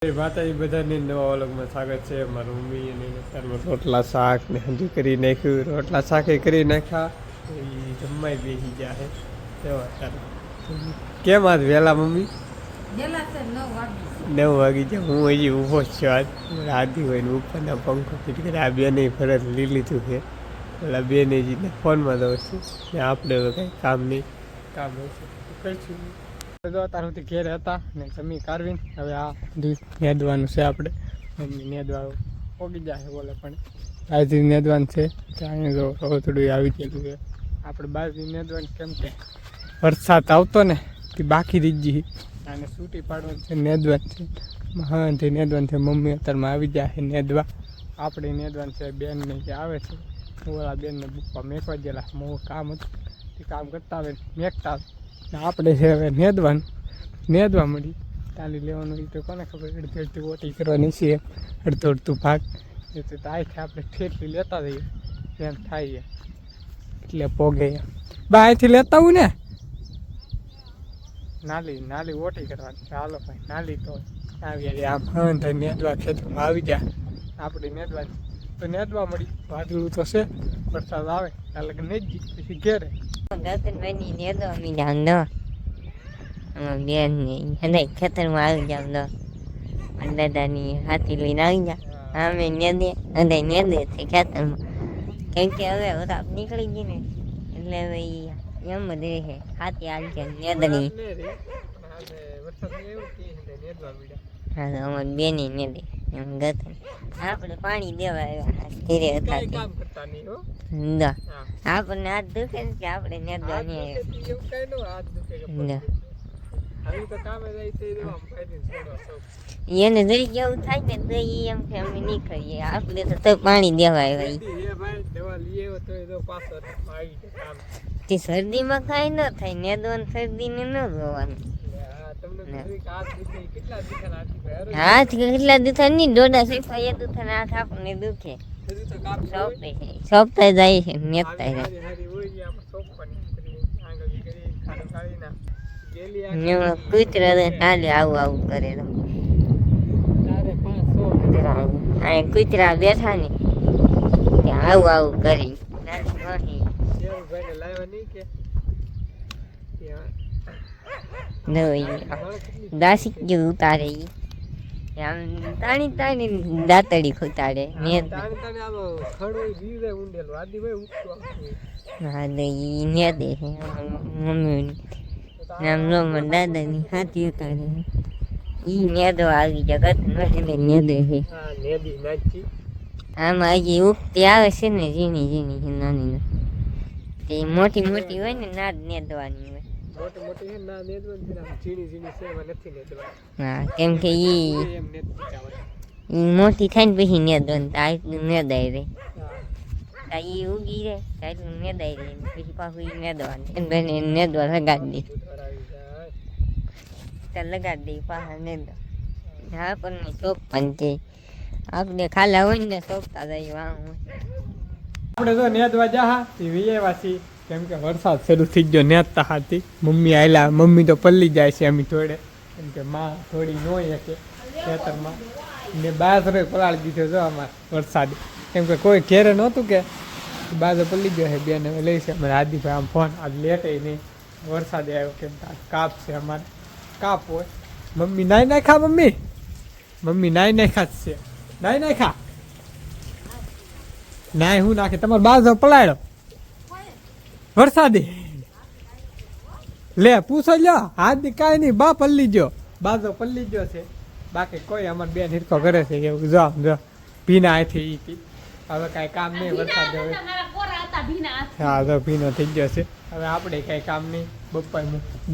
માતાજી બધાને નવા વ્લોગમાં સ્વાગત છે. મારું મમ્મી અને અત્યારમાં રોટલા શાક ને હજી કરી નાખ્યું. રોટલા શાકે કરી નાખ્યા એ જમવાય બેસી ગયા છે. અત્યારે કેમ આજ વહેલા મમ્મી? 9 વાગી ગયા. હું હજી ઊભો જ છું. આજ આધી હોય ને ઉપરના પંખો ફીટ કરી આ બેને ફરજ લઈ લીધું છે. પેલા બેને જીને ફોનમાં દઉં છું ને આપણે તો કંઈ કામ નહીં, કામ હશે કરશું. અત્યાર સુધી ઘેર હતા ને જમી કાઢવીને હવે આ નેદવાનું છે. આપણે મમ્મી નેદવા પોગી જાય બોલે પણ બાજરી નેદવાનું છે. ત્યાં જો થોડું આવી ગયેલું છે. આપણે બાજરી નેદવાનું કેમ કે વરસાદ આવતો ને તે બાકી રહી ગઈ અને સૂટી પાડવાનું છે, નેદવાનું છે. હા તે નેદવાનું છે. મમ્મી અત્યારમાં આવી જાય છે નેદવા. આપણે નેદવાનું છે. બેનને જે આવે છે ઓલા બેનને બુકવા મેકવા ગયેલા મોં કામ હતું તે કામ કરતા આવે મેકતા આવે. આપણે છે હવે નેદવા મળી તાલી લેવાનું એ તો કોને ખબર. અડધી અડધી ઓટી કરવાની છે. અડધું અડધું ભાગ એ તો અહીંથી આપણે ઠેઠી લેતા જઈએ એમ થાય એટલે પોગે બા અહીંથી લેતા આવું ને. નાલી ઓટી કરવાની છે. હાલો ભાઈ નાલી તો આવી આમ હા નેદવા ખેતરમાં આવી જાય આપણે નેદવા તો નેદવા મળી. વાદળું તો છે, વરસાદ આવે એટલે કે નેજી પછી ઘેરે બેન ને ખેતરમાં આવી જાવ દાદાની હાથી લઈને આવી જા. અમે નેદે નેદે છે ખેતરમાં, કેમ કે હવે વરાપ નીકળી ગઈ ને એટલે હવે એમ જ રહે. હાથી આવી છે નેદની. હા તો અમારે બેની નેદે એમ ગત આપણે પાણી દેવા આવ્યા ધીરે હતા આપણને હાથ દુખે ને કે આપણે નેદવા નહીં એને જઈ જવું થાય ને તો એમ કે અમે નહીં કરીએ. આપણે તો પાણી દેવા આવ્યા. શરદીમાં કાંઈ ન થાય. નેદવાનું શરદીને ન જોવાનું. હાથ કેટલા દુખા નહીં દોડા સફાઈ દુખે ને હાથ આપણને દુખે. સોંપતા જાય છે નેતા કૂતરા હાલે આવું કરે. કૂતરા બેઠા ને આવું કરી દાસી જેવું ઉતારે તાણી દાંતડી ખોતાડે નેદે મમ્મી દાદાની હાથી ઉતારે ઈ નેદો આવી જગત નેદે છે. આમાં હજી ઉગતી આવે છે ને ઝીણી નાની તે મોટી હોય ને ના નેદવાની હોય. હા કેમ કે ઈ મોટી થાય ને પછી નેદવાની આટલું નેદાય રે. ઈ ઉગી રે આટલું નેદાય રે પછી પાછું ઈ નેદવાનું નેદવા લગાડી દે લગાડી દે પાછા નેદવા. હા પણ શોખ પણ છે આપણે ખાલા હોય ને શોખતા જાય વાહ આપણે તો નેદવા જાહા વિયેવાસી કેમ કે વરસાદ શરૂ થઈ ગયો. નેદતા હાથી મમ્મી આયલા. મમ્મી તો પલ્લી જાય છે અમે થોડે કેમ કે માં થોડી ન હોય કે ખેતરમાં ને બાજરો પલાળી દીધો જો અમારે વરસાદ કેમ કે કોઈ ઘેરે નહોતું કે બાજરો પલ્લી ગયો છે. બેન હવે લઈ છે અમારે આદિભાઈ આમ ફોન આજ લેટ નહીં વરસાદે આવ્યો કેમ કે કાપ છે અમારે કાપ હોય. મમ્મી નાઈ નાખા મમ્મી નાઈ નાખા જ છે. નાઈ નાખા નાય હું નાખે તમારે બાજરો પલાળ્યો વરસાદે લે પૂછો લ્યો હાથ કાંઈ નહીં બા પલ્લી ગયો બાજરો પલ્લી ગયો છે. બાકી કોઈ અમારે બેન હિરકો કરે છે એવું જો ભીના અહીંથી હવે કાંઈ કામ નહીં વરસાદ હવે હા તો ભીનો થઈ ગયો છે. હવે આપણે કાંઈ કામ નહીં. બપ્પા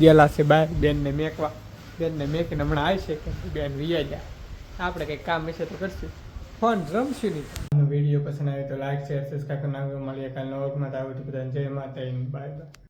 ગયેલા છે બહાર બેનને મેકવા. બેનને મેકીને હમણાં આવશે કે બેન વિયા જાય. આપણે કંઈક કામ હશે તો કરશું. ફોન રમશું નહીં. વિડીયો પસંદ આવે તો લાઈક શેર સબસ્ક્રાઈબ કરી નાખજો. મળીએ કાલનો વર્ગમાં. આવું તો બધાને જય માતા બાય બાય.